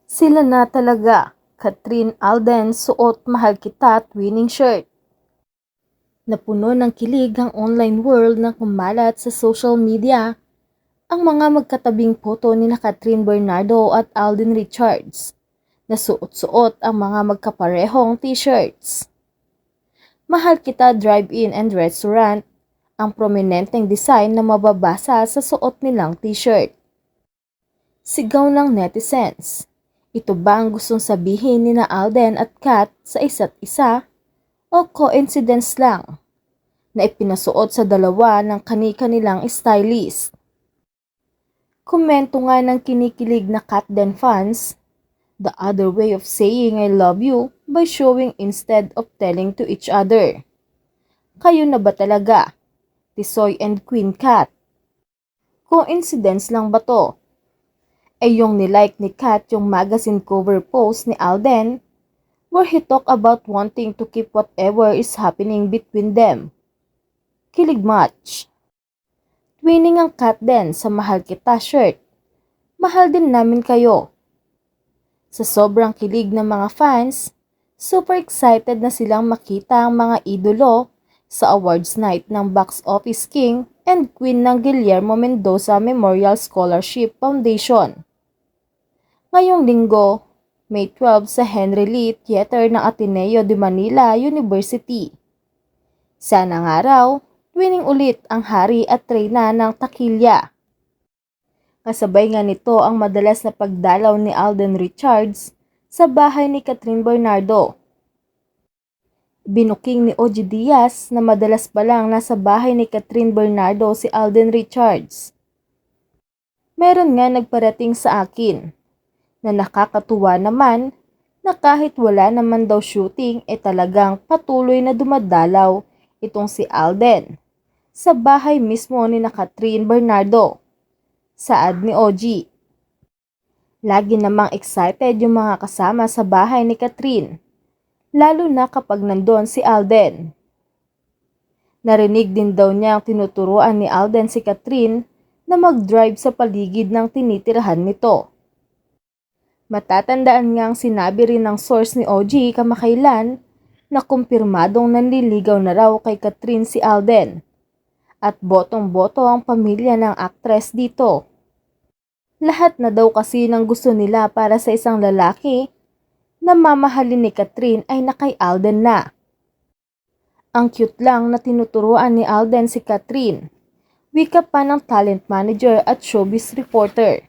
Sila na talaga, Kathryn Alden suot mahal kita twinning shirt. Napuno ng kilig ang online world na kumalat sa social media ang mga magkatabing photo ni Kathryn Bernardo at Alden Richards na suot-suot ang mga magkaparehong t-shirts. Mahal kita drive-in and restaurant ang prominenteng design na mababasa sa suot nilang t-shirt. Sigaw ng netizens. Ito ba ang gustong sabihin ni na Alden at Kat sa isa't isa? O coincidence lang na ipinasuot sa dalawa ng kani-kanilang stylist? Komento nga ng kinikilig na Katden fans, the other way of saying I love you by showing instead of telling to each other. Kayo na ba talaga, Tisoy and Queen Kat? Coincidence lang ba to? Ay yung nilike ni Kat yung magazine cover post ni Alden where he talk about wanting to keep whatever is happening between them. Kilig much. Twinning ang Kat din sa Mahal Kita shirt. Mahal din namin kayo. Sa sobrang kilig ng mga fans, super excited na silang makita ang mga idolo sa awards night ng Box Office King and Queen ng Guillermo Mendoza Memorial Scholarship Foundation. Ngayong linggo, May 12 sa Henry Lee Theater ng Ateneo de Manila University. Sana nga raw, twinning ulit ang hari at reyna ng takilya. Kasabay nga nito ang madalas na pagdalaw ni Alden Richards sa bahay ni Kathryn Bernardo. Binuking ni OG Diaz na madalas pa lang nasa bahay ni Kathryn Bernardo si Alden Richards. Meron nga nagparating sa akin na nakakatuwa naman na kahit wala naman daw shooting talagang patuloy na dumadalaw itong si Alden sa bahay mismo ni Kathryn Bernardo. Saad ni OG. Lagi namang excited yung mga kasama sa bahay ni Kathryn, lalo na kapag nandun si Alden. Narinig din daw niya ang tinuturuan ni Alden si Kathryn na mag-drive sa paligid ng tinitirahan nito. Matatandaan ngang sinabi rin ng source ni OG kamakailan na kumpirmadong nanliligaw na raw kay Kathryn si Alden at botong-boto ang pamilya ng aktres dito. Lahat na daw kasi ng gusto nila para sa isang lalaki na mamahalin ni Kathryn ay nakay Alden na. Ang cute lang na tinuturuan ni Alden si Kathryn, wika pa ng talent manager at showbiz reporter.